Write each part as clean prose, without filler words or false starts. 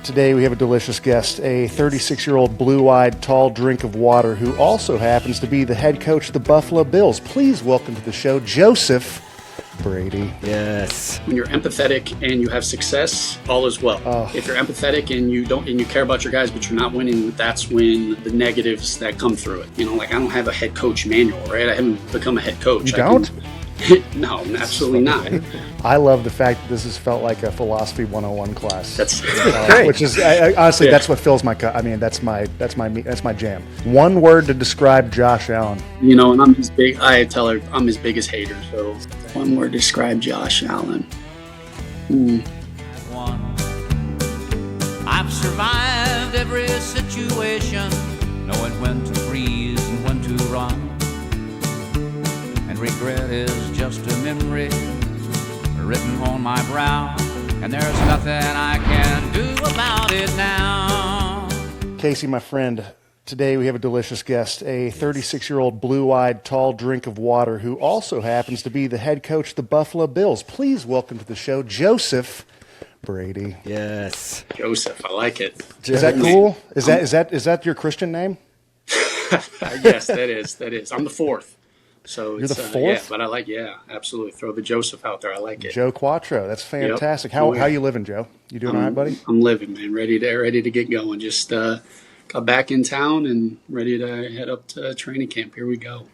Today we have a delicious guest, a 36-year-old blue-eyed tall drink of water who also happens to be the head coach of the Buffalo Bills. Please welcome to the show, Joseph Brady. Yes. When you're empathetic and you have success, all is well. If you're empathetic and you care about your guys, but you're not winning, that's when the negatives that come through it. You know, like I don't have a head coach manual, right? I haven't become a head coach. You don't? No, absolutely not. I love the fact that this has felt like a philosophy 101 class. That's great. Which is honestly, that's what fills my cup. I mean, that's my jam. One word to describe Josh Allen. You know, and I'm his big. I tell her I'm his biggest hater. So one word to describe Josh Allen. I've survived every situation, knowing when to freeze and when to run. And regret is just a memory written on my brow, and there's nothing I can do about it now. Casey, my friend, today we have a delicious guest, a 36-year-old blue-eyed tall drink of water who also happens to be the head coach of the Buffalo Bills. Please welcome to the show, Joseph Brady. Yes. Joseph, I like it. Is that cool? Is that your Christian name? Yes, that is. I'm the fourth. So you're the fourth? Yeah, but I like, absolutely. Throw the Joseph out there. I like it. Joe Quattro. That's fantastic. Yep. How you living, Joe? You doing all right, buddy? I'm living, man. Ready to get going. Just got back in town and ready to head up to training camp. Here we go.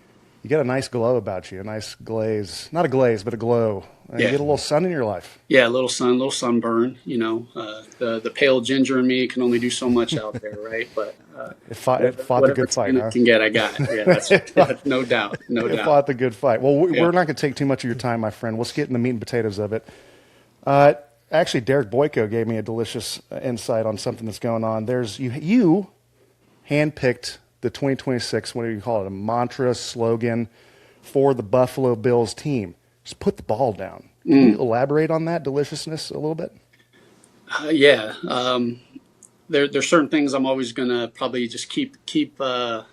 You got a nice glow about you, a nice glaze. Not a glaze, but a glow. You get a little sun in your life. Yeah, a little sunburn. You know, the pale ginger in me can only do so much out there, right? But it fought the good fight. Can get, I got it. Yeah, that's no doubt. It fought the good fight. Well, we're not going to take too much of your time, my friend. Let's get in the meat and potatoes of it. Actually, Derek Boyko gave me a delicious insight on something that's going on. You handpicked the 2026, what do you call it, a mantra, slogan for the Buffalo Bills team. Just put the ball down. Can you elaborate on that deliciousness a little bit? There's certain things I'm always going to probably just keep as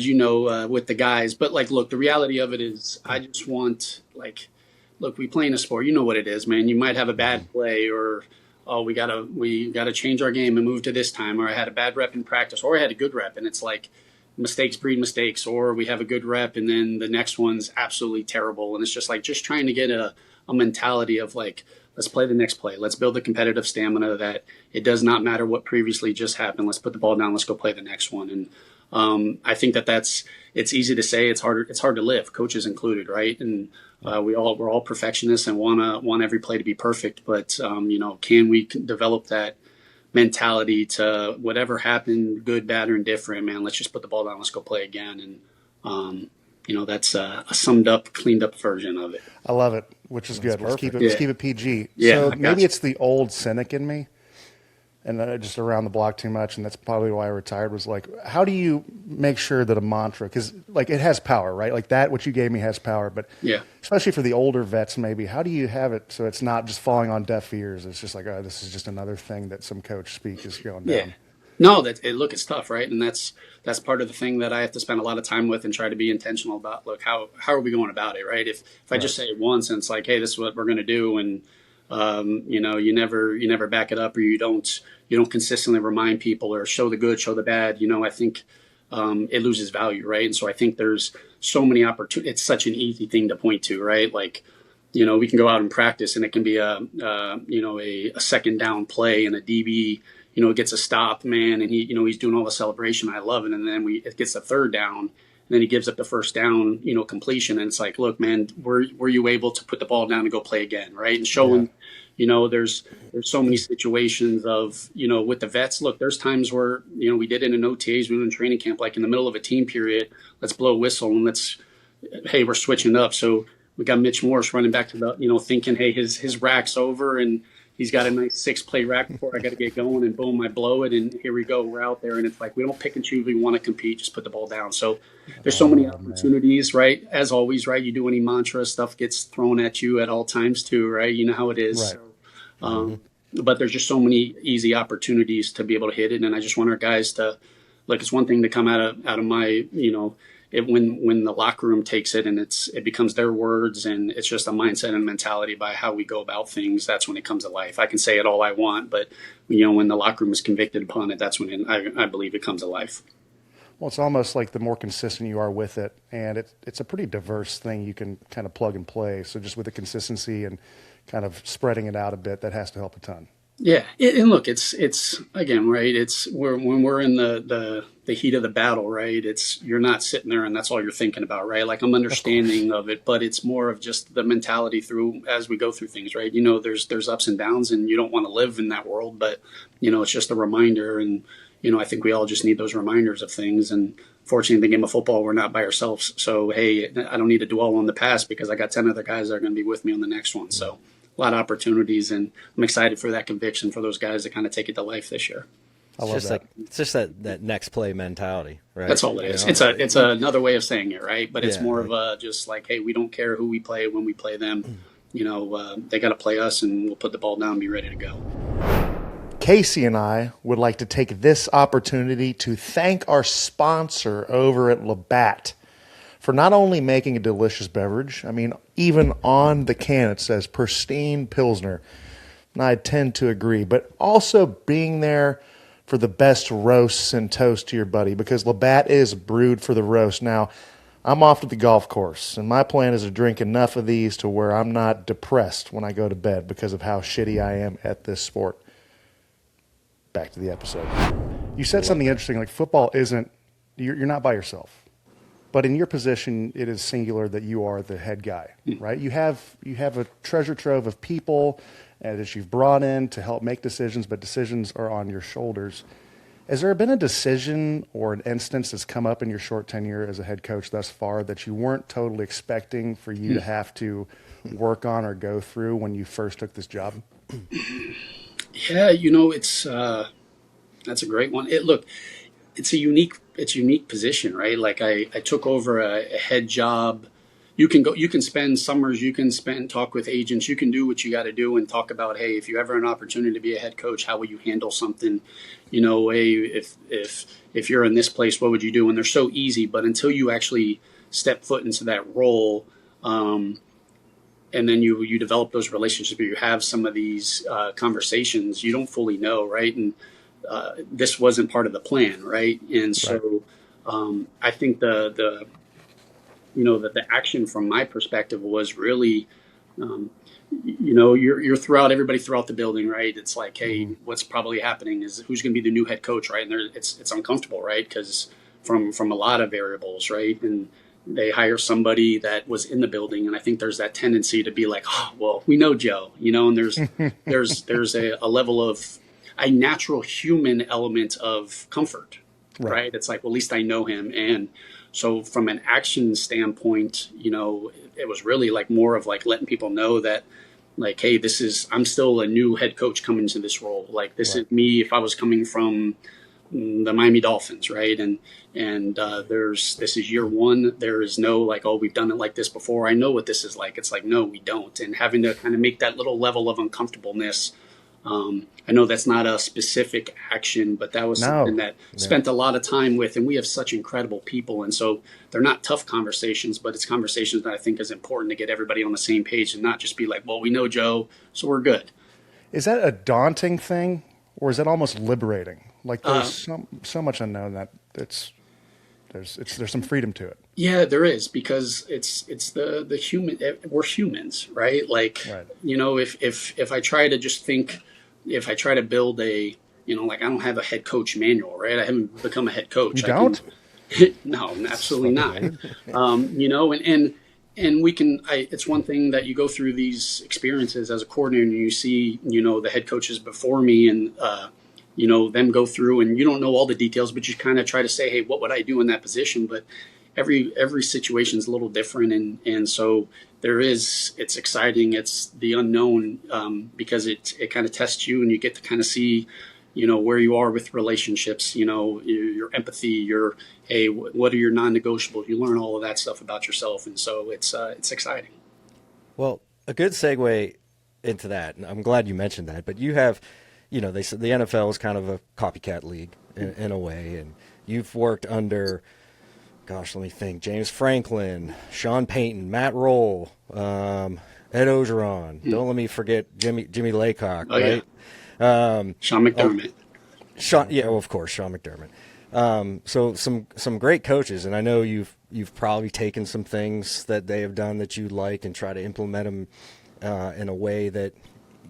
you know, with the guys. But, look, the reality of it is I just want, look, we play in a sport. You know what it is, man. You might have a bad play or, we gotta change our game and move to this time. Or I had a bad rep in practice or I had a good rep. And it's like mistakes breed mistakes. Or we have a good rep and then the next one's absolutely terrible. And it's just trying to get a mentality of let's play the next play. Let's build the competitive stamina that it does not matter what previously just happened. Let's put the ball down. Let's go play the next one. And I think it's easy to say. It's hard to live, coaches included, right? And we're all perfectionists and want every play to be perfect. But can we develop that mentality to whatever happened, good, bad, or indifferent? Man, let's just put the ball down. Let's go play again. And that's a summed up, cleaned up version of it. I love it, which is good. Let's keep it PG. Yeah, so maybe it's the old cynic in me, and just around the block too much, and that's probably why I retired. Was how do you make sure that a mantra, because it has power, right? That what you gave me has power, but especially for the older vets, maybe how do you have it so it's not just falling on deaf ears? It's just this is just another thing that some coach speak is going down. Yeah. No, it's tough, right? And that's part of the thing that I have to spend a lot of time with and try to be intentional about. Look, how are we going about it, right? If I just say it once and it's hey, this is what we're going to do, and you never back it up, or you don't consistently remind people or show the good, show the bad. I think it loses value, right? And so I think there's so many opportunities. It's such an easy thing to point to, right? We can go out and practice, and it can be a second down play, and a DB gets a stop, man, and he's doing all the celebration. I love it. And then it gets a third down, and then he gives up the first down, completion. And it's look, man, were you able to put the ball down and go play again, right? And showing, there's so many situations of, with the vets. Look, there's times where, we did it in OTAs, we were in training camp, in the middle of a team period, let's blow a whistle and we're switching up. So we got Mitch Morse running back to the, thinking, hey, his rack's over and he's got a nice 6-play rack before I got to get going, and boom, I blow it, and here we go. We're out there, and it's we don't pick and choose. We want to compete. Just put the ball down. So there's so many opportunities, right? As always, right? You do any mantra, stuff gets thrown at you at all times too, right? You know how it is. Right. So, but there's just so many easy opportunities to be able to hit it, and I just want our guys to look. It's one thing to come out of my, when the locker room takes it and it becomes their words, and it's just a mindset and mentality by how we go about things, that's when it comes to life. I can say it all I want, but when the locker room is convicted upon it, that's when I believe it comes to life. Well, it's almost like the more consistent you are with it, and it's a pretty diverse thing you can kind of plug and play. So just with the consistency and kind of spreading it out a bit, that has to help a ton. Yeah, and look, it's again, right? When we're in the heat of the battle, right? You're not sitting there and that's all you're thinking about, right? Like, I'm understanding of it, but it's more of just the mentality through as we go through things, right? There's ups and downs, and you don't want to live in that world, but it's just a reminder, and I think we all just need those reminders of things. And fortunately, in the game of football, we're not by ourselves. So hey, I don't need to dwell on the past because I got 10 other guys that are going to be with me on the next one. So a lot of opportunities, and I'm excited for that conviction for those guys to kind of take it to life this year. I love that. It's just that next play mentality, right? That's all it is. It's another way of saying it, right? But it's more of a just like, hey, we don't care who we play when we play them. They got to play us, and we'll put the ball down and be ready to go. Casey and I would like to take this opportunity to thank our sponsor over at Labatt for not only making a delicious beverage, I mean, even on the can it says pristine Pilsner, and I tend to agree, but also being there for the best roasts and toast to your buddy, because Labatt is brewed for the roast. Now, I'm off to the golf course, and my plan is to drink enough of these to where I'm not depressed when I go to bed because of how shitty I am at this sport. Back to the episode. You said something interesting, like football isn't, you're not by yourself. But in your position, it is singular that you are the head guy, right? You have a treasure trove of people that you've brought in to help make decisions, but decisions are on your shoulders. Has there been a decision or an instance that's come up in your short tenure as a head coach thus far that you weren't totally expecting for you to have to work on or go through when you first took this job? Yeah, that's a great one. It's a unique position, right? Like I took over a head job. You can spend summers, talk with agents, you can do what you got to do and talk about, hey, if you ever an opportunity to be a head coach, how will you handle something? Hey, if you're in this place, what would you do? And they're so easy, but until you actually step foot into that role, and then you develop those relationships, you have some of these conversations, you don't fully know, right? And this wasn't part of the plan, right? And so I think the action from my perspective was really, you're throughout everybody throughout the building, right? It's like, hey, what's probably happening is who's going to be the new head coach, right? And it's uncomfortable, right? Because from a lot of variables, right? And they hire somebody that was in the building, and I think there's that tendency to be like, oh, well, we know Joe, and there's a level of a natural human element of comfort, right? It's like, well, at least I know him. And so from an action standpoint, it was really like more of like letting people know that, like, hey, I'm still a new head coach coming to this role. Like, this is me if I was coming from the Miami Dolphins, right? And this is year one. There is no like, oh, we've done it like this before, I know what this is like. It's like, no, we don't. And having to kind of make that little level of uncomfortableness. I know that's not a specific action, but that was something that spent a lot of time with, and we have such incredible people. And so they're not tough conversations, but it's conversations that I think is important to get everybody on the same page and not just be like, well, we know Joe, so we're good. Is that a daunting thing, or is that almost liberating? Like there's so much unknown that there's some freedom to it. Yeah, there is, because it's the human. We're humans, right? Like, if I try to just think, if I try to build I don't have a head coach manual, right? I haven't become a head coach. You don't? No, absolutely not. And we can. It's one thing that you go through these experiences as a coordinator, and you see, the head coaches before me, and them go through, and you don't know all the details, but you kind of try to say, hey, what would I do in that position? But every situation is a little different, and so it's exciting. It's the unknown, because it kind of tests you, and you get to kind of see, where you are with relationships, your empathy, hey, what are your non-negotiables? You learn all of that stuff about yourself, and so it's exciting. Well, a good segue into that, and I'm glad you mentioned that, but you have, they said the NFL is kind of a copycat league in a way, and you've worked under gosh, let me think. James Franklin, Sean Payton, Matt Roll, Ed Ogeron. Don't let me forget Jimmy Laycock, Oh, right? Sean McDermott. Of course, Sean McDermott. So some great coaches, and I know you've probably taken some things that they have done that you like and try to implement them in a way that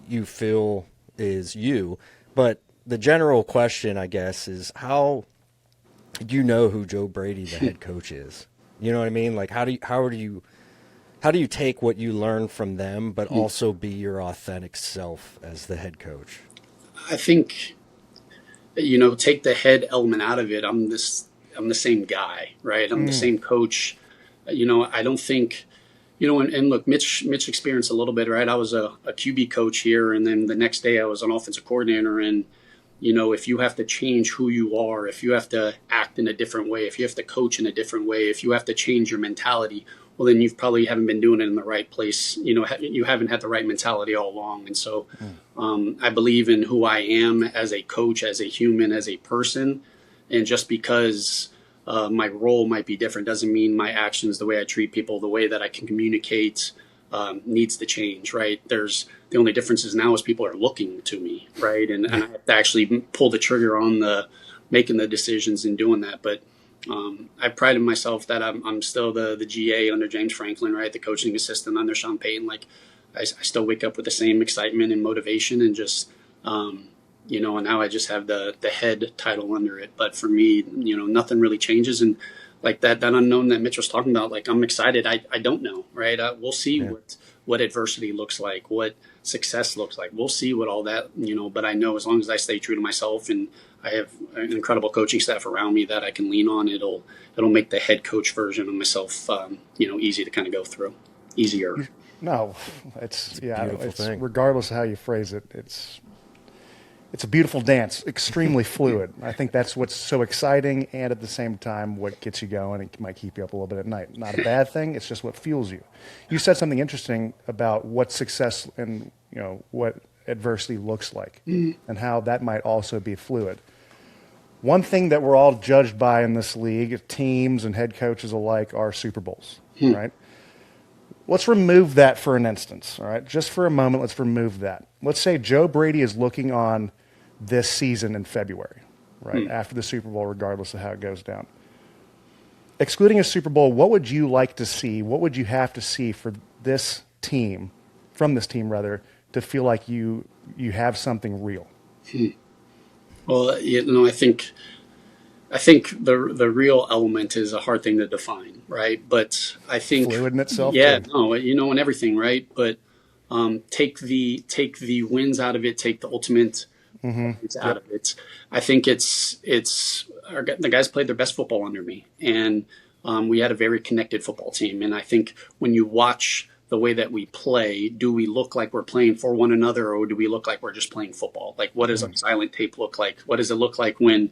you feel is you. But the general question, I guess, is how do you know who Joe Brady, the head coach, is? You know what I mean? Like, how do you take what you learn from them, but also be your authentic self as the head coach? I think, take the head element out of it. I'm the same guy, right? I'm the same coach. I don't think, and look, Mitch experienced a little bit, right? I was a QB coach here, and then the next day I was an offensive coordinator. And, if you have to change who you are, if you have to act in a different way, if you have to coach in a different way, if you have to change your mentality, well, then you probably haven't been doing it in the right place. You haven't had the right mentality all along. And so I believe in who I am as a coach, as a human, as a person. And just because my role might be different doesn't mean my actions, the way I treat people, the way that I can communicate needs to change, right? The only difference is now is people are looking to me, right? And I have to actually pull the trigger on making the decisions and doing that. But I prided myself that I'm still the GA under James Franklin, right? The coaching assistant under Sean Payton. Like I still wake up with the same excitement and motivation, and just and now I just have the head title under it. But for me, nothing really changes. And like that unknown that Mitch was talking about, like I'm excited. I don't know, right? We'll see what adversity looks like, what success looks like. We'll see what all that, but I know as long as I stay true to myself and I have an incredible coaching staff around me that I can lean on, it'll make the head coach version of myself, easy to kind of go through, easier. No, it's thing. Regardless of how you phrase it, it's a beautiful dance, extremely fluid. I think that's what's so exciting, and at the same time, what gets you going. It might keep you up a little bit at night. Not a bad thing. It's just what fuels you. You said something interesting about what success and what adversity looks like, and how that might also be fluid. One thing that we're all judged by in this league, teams and head coaches alike, are Super Bowls, right? Let's remove that for an instance, all right? Just for a moment, let's remove that. Let's say Joe Brady is looking on this season in February, right, after the Super Bowl, regardless of how it goes down. Excluding a Super Bowl, what would you like to see? What would you have to see for this team, to feel like you have something real? Well, I think the real element is a hard thing to define, right? But I think fluid in itself. Yeah, no, and everything, right? But take the wins out of it, take the ultimate out of it. I think the guys played their best football under me, and we had a very connected football team. And I think when you watch the way that we play, do we look like we're playing for one another, or do we look like we're just playing football? Like, what does a silent tape look like? What does it look like when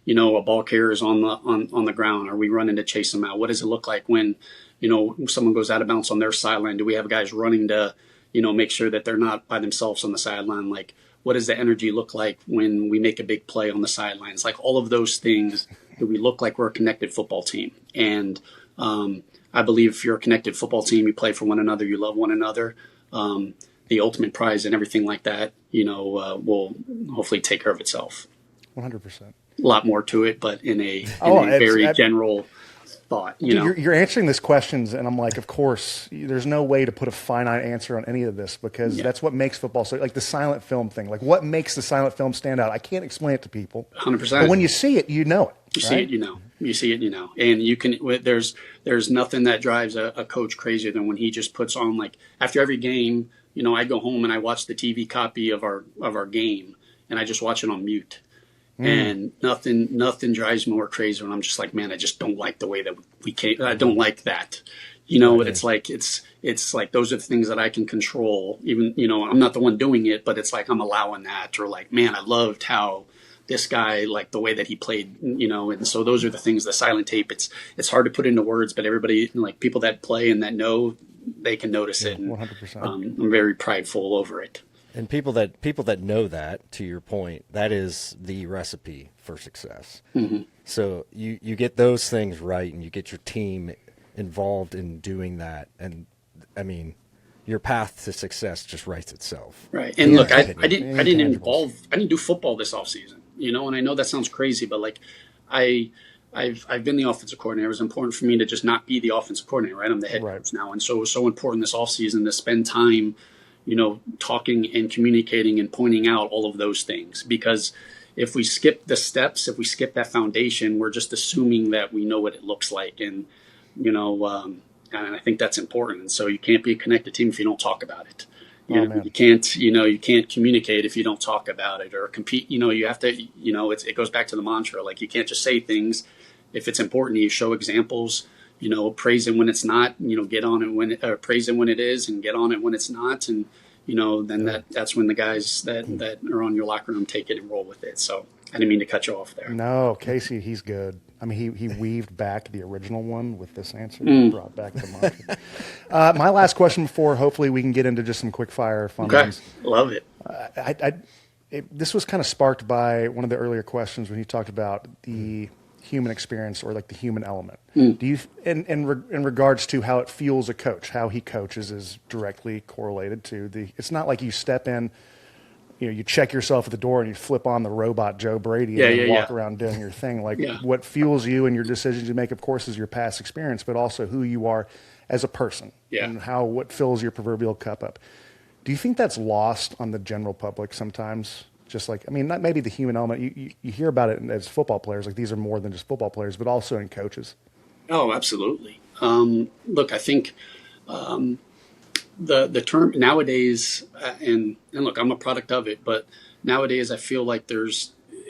a ball carrier is on the ground? Are we running to chase them out? What does it look like when someone goes out of bounds on their sideline? Do we have guys running to make sure that they're not by themselves on the sideline? Like, what does the energy look like when we make a big play on the sidelines? Like, all of those things, do we look like we're a connected football team? And I believe if you're a connected football team, you play for one another, you love one another, the ultimate prize and everything like that, will hopefully take care of itself. 100%. A lot more to it, but in a very general thought. You're answering these questions, and I'm like, of course, there's no way to put a finite answer on any of this, because that's what makes football so, like the silent film thing. Like, what makes the silent film stand out? I can't explain it to people. 100%. But when you see it, you know it. You see it, You see it, and you can. There's nothing that drives a coach crazier than when he just puts on, like, after every game. I go home and I watch the TV copy of our game, and I just watch it on mute. And nothing drives me more crazy when I'm just like, man, I just don't like the way that we came. I don't like that. But it's like those are the things that I can control. Even I'm not the one doing it, but it's like I'm allowing that. Or like, man, I loved how this guy, like the way that he played, and so those are the things, the silent tape, it's hard to put into words, but everybody, like people that play and that know, they can notice it. And 100%. I'm very prideful over it. And people that know that, to your point, that is the recipe for success. Mm-hmm. So you get those things right, and you get your team involved in doing that, and I mean, your path to success just writes itself. Right. And look, I didn't do football this offseason, and I know that sounds crazy, but like I've been the offensive coordinator. It was important for me to just not be the offensive coordinator, right? I'm the head coach now. And so it was so important this offseason to spend time, talking and communicating and pointing out all of those things. Because if we skip the steps, if we skip that foundation, we're just assuming that we know what it looks like. And, and I think that's important. And so you can't be a connected team if you don't talk about it. You can't communicate if you don't talk about it or compete. You have to, it goes back to the mantra. Like, you can't just say things. If it's important, you show examples, praise it when it's not, get on it praise it when it is and get on it when it's not. And, then that's when the guys that are on your locker room take it and roll with it. So I didn't mean to cut you off there. No, Casey, he's good. I mean, he weaved back the original one with this answer. Brought back the mantra. My last question before hopefully we can get into just some quick fire fun ones. Love it. This was kind of sparked by one of the earlier questions when he talked about the human experience or like the human element. Do you, in regards to how it fuels a coach, how he coaches is directly correlated to it's not like you step in, you check yourself at the door and you flip on the robot Joe Brady and then walk around doing your thing. Like what fuels you and your decisions you make, of course, is your past experience, but also who you are as a person and what fills your proverbial cup up. Do you think that's lost on the general public sometimes? Just like, I mean, not maybe the human element. You hear about it as football players, like these are more than just football players, but also in coaches. Oh, absolutely. Look, I think the term nowadays, and look, I'm a product of it, but nowadays I feel like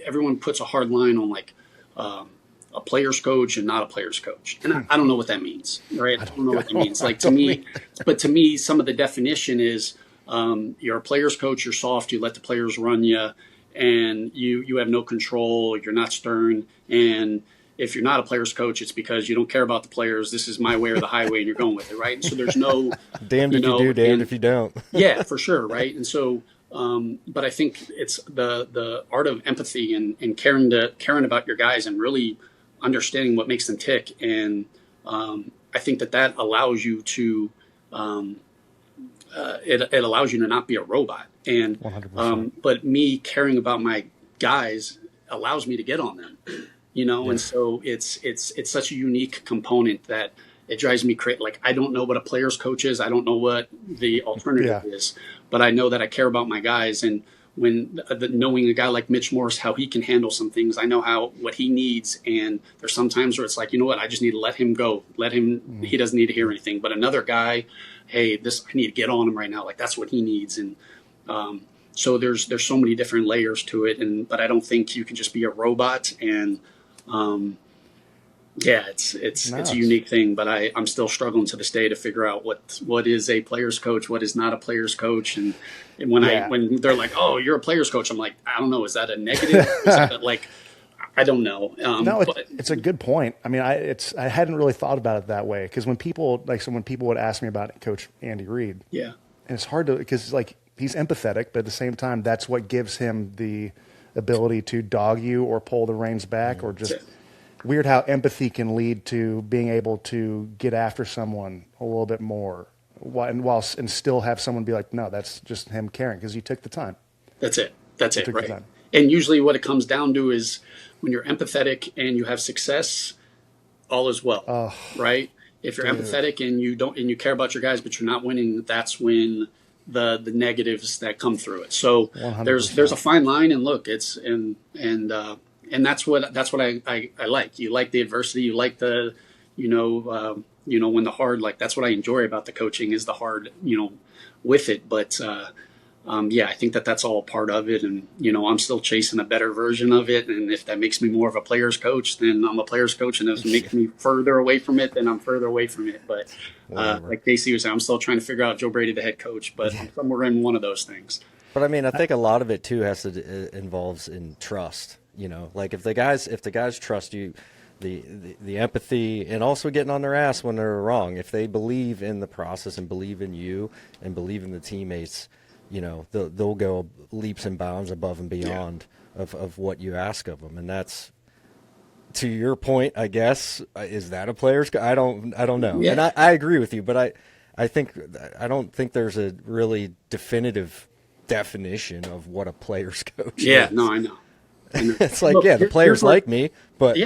everyone puts a hard line on like a player's coach and not a player's coach. And I don't know what that means, right? I don't know what that means. Like to me, some of the definition is, you're a player's coach, you're soft, you let the players run you, and you have no control, you're not stern. And if you're not a player's coach, it's because you don't care about the players. This is my way or the highway, and you're going with it, right? And so there's no damned if you do, damned if you don't. Yeah, for sure, right? And so, but I think it's the art of empathy and caring about your guys and really understanding what makes them tick. And I think that allows you to. It allows you to not be a robot, and 100%. But me caring about my guys allows me to get on them, and so it's such a unique component that it drives me crazy. Like, I don't know what a player's coach is, I don't know what the alternative is, but I know that I care about my guys, and when knowing a guy like Mitch Morse, how he can handle some things, I know what he needs, and there's some times where it's like, I just need to let him go, he doesn't need to hear anything. But another guy, hey, I need to get on him right now. Like, that's what he needs. And so there's so many different layers to it. But I don't think you can just be a robot. And it's a unique thing. But I'm still struggling to this day to figure out what is a player's coach, what is not a player's coach. And when they're like, oh, you're a player's coach, I'm like, I don't know. Is that a negative? Is that like, I don't know. It's a good point. I mean, I hadn't really thought about it that way, because when people would ask me about Coach Andy Reid, and it's hard to, because like he's empathetic, but at the same time, that's what gives him the ability to dog you or pull the reins back, or just weird how empathy can lead to being able to get after someone a little bit more, and still have someone be like, no, that's just him caring because you took the time. That's it. Right. And usually what it comes down to is when you're empathetic and you have success, all is well, right? If you're empathetic and you care about your guys, but you're not winning, that's when the negatives that come through it. So 100%. There's a fine line, and look, it's and that's what I like. You like the adversity, you like the when the hard, like, that's what I enjoy about the coaching is the hard, with it. But I think that's all part of it. And, I'm still chasing a better version of it. And if that makes me more of a player's coach, then I'm a player's coach. And if it makes me further away from it, then I'm further away from it. But like Casey was saying, I'm still trying to figure out Joe Brady, the head coach, but I'm somewhere in one of those things. But I mean, I think a lot of it too involves in trust, like if the guys trust you, the empathy, and also getting on their ass when they're wrong. If they believe in the process and believe in you and believe in the teammates, they'll go leaps and bounds above and beyond of what you ask of them, and that's, to your point, I guess. Is that a player's coach? I don't know, and I agree with you, but I don't think there's a really definitive definition of what a player's coach is. No, I know. It's like, the players like me, but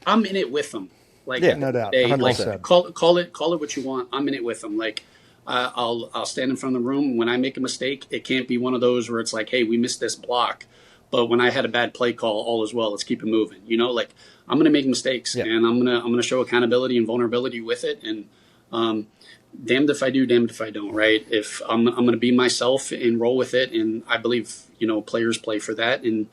I'm in it with them. Like, no doubt, 100%. Call it what you want. I'm in it with them. Like, I'll stand in front of the room when I make a mistake. It can't be one of those where it's like, hey, we missed this block, but when I had a bad play call, all is well. Let's keep it moving. Like, I'm gonna make mistakes, and I'm gonna show accountability and vulnerability with it. And damned if I do, damned if I don't. Right? If I'm gonna be myself and roll with it, and I believe players play for that. And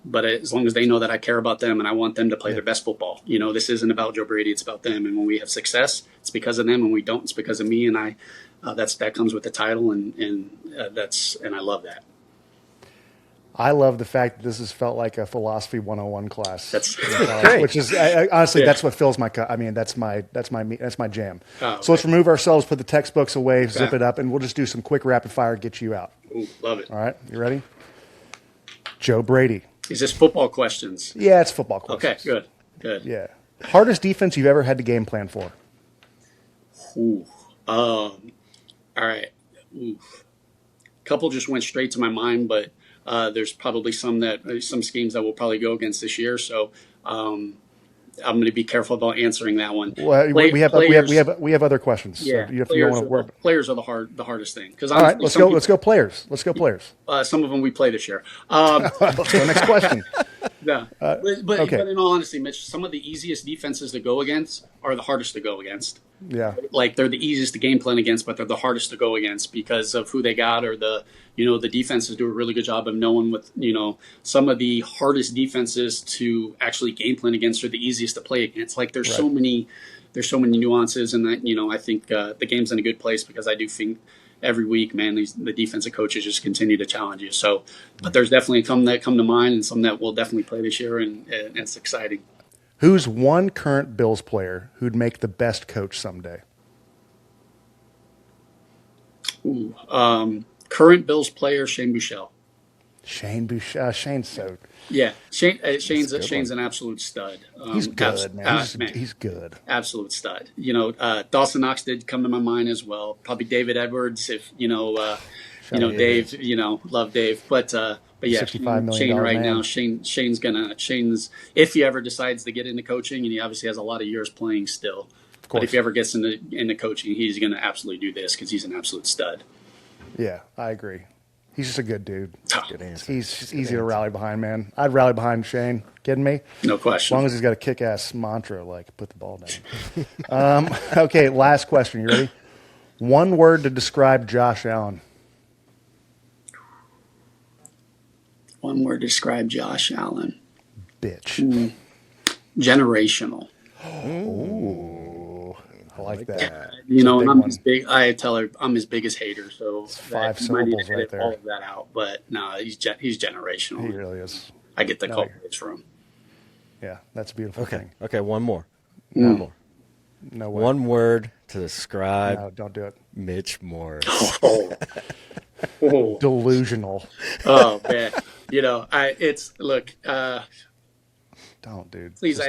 but as long as they know that I care about them and I want them to play their best football, this isn't about Joe Brady. It's about them. And when we have success, it's because of them. When we don't, it's because of me. And that comes with the title. And I love that. I love the fact that this has felt like a philosophy 101 class. That's great. Which is honestly, that's what fills my cup. I mean, that's my jam. Oh, so let's remove ourselves, put the textbooks away, zip it up, and we'll just do some quick rapid fire, get you out. Ooh, love it. All right, you ready? Joe Brady. Is this football questions? Yeah, it's football questions. Okay, good. Yeah. Hardest defense you've ever had to game plan for? Ooh. All right. Ooh. Couple just went straight to my mind, but there's probably some schemes that will probably go against this year. So I'm going to be careful about answering that one. Well, we have other questions. Yeah, so you don't want to work. Players are the hardest thing. All right, let's go players. Let's go players. Some of them we play this year. Let's go next question. No, okay. But in all honesty, Mitch, some of the easiest defenses to go against are the hardest to go against. Yeah, like they're the easiest to game plan against, but they're the hardest to go against because of who they got, or the defenses do a really good job of knowing what some of the hardest defenses to actually game plan against are the easiest to play against. Like there's so many nuances, and that I think the game's in a good place because I do think every week, man, the defensive coaches just continue to challenge you. So, but there's definitely some that come to mind, and some that we'll definitely play this year, and it's exciting. Who's one current Bills player who'd make the best coach someday? Ooh, current Bills player, Shane Buechele. Shane's so. Yeah, Shane's an absolute stud. He's good, man. He's good. Absolute stud. Dawson Knox did come to my mind as well. Probably David Edwards, if Dave. Love Dave, but yeah, $65 million Shane right man. now. Shane's if he ever decides to get into coaching, and he obviously has a lot of years playing still. But if he ever gets into coaching, he's going to absolutely do this because he's an absolute stud. Yeah, I agree. He's just a good dude. Good answer. He's just easy to rally behind, man. I'd rally behind Shane. Kidding me? No question. As long as he's got a kick-ass mantra, like put the ball down. Okay, last question. You ready? One word to describe Josh Allen. One word to describe Josh Allen. Bitch. Generational. Ooh, I like that. And I'm his big. I tell her I'm his biggest hater. So it's 5 syllables right there. All of that out, but no, he's generational. He really is. I get the compliments from him. Yeah, that's a beautiful thing. Okay, one more. One more. No way. One word to describe. No, don't do it. Mitch Morse. Oh. Delusional. Oh man, Don't, dude. Please,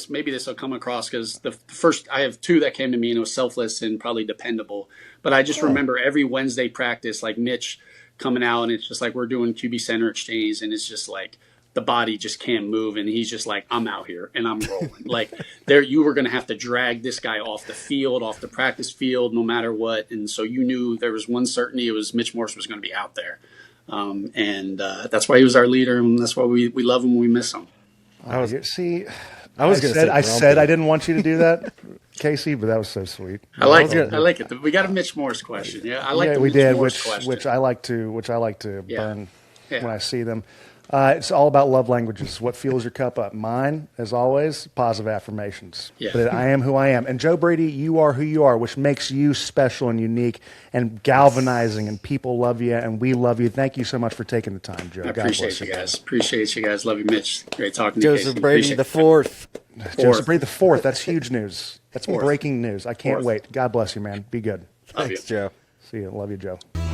maybe this will come across because the first I have two that came to me, and it was selfless and probably dependable. But I just remember every Wednesday practice, like Mitch coming out, and it's just like we're doing QB center exchange, and it's just like the body just can't move, and he's just like, I'm out here and I'm rolling. Like you were going to have to drag this guy off the field, off the practice field, no matter what. And so you knew there was one certainty: it was Mitch Morse was going to be out there, and that's why he was our leader, and that's why we love him when we miss him. I said I didn't want you to do that, Casey, but that was so sweet. I like it. We got a Mitch Morse question. Yeah, I like. Yeah, the we Mitch did, Morse question. which I like to burn Yeah. when I see them. It's all about love languages. What fills your cup up? Mine, as always, positive affirmations. Yeah. But I am who I am. And Joe Brady, you are who you are, which makes you special and unique and galvanizing, and people love you, and we love you. Thank you so much for taking the time, Joe. I appreciate you guys. Appreciate you guys. Love you, Mitch. Great talking to you. Joseph Brady the fourth. Joseph Brady the fourth. That's huge news. That's breaking news. I can't wait. God bless you, man. Be good. Thanks, Joe. See you. Love you, Joe.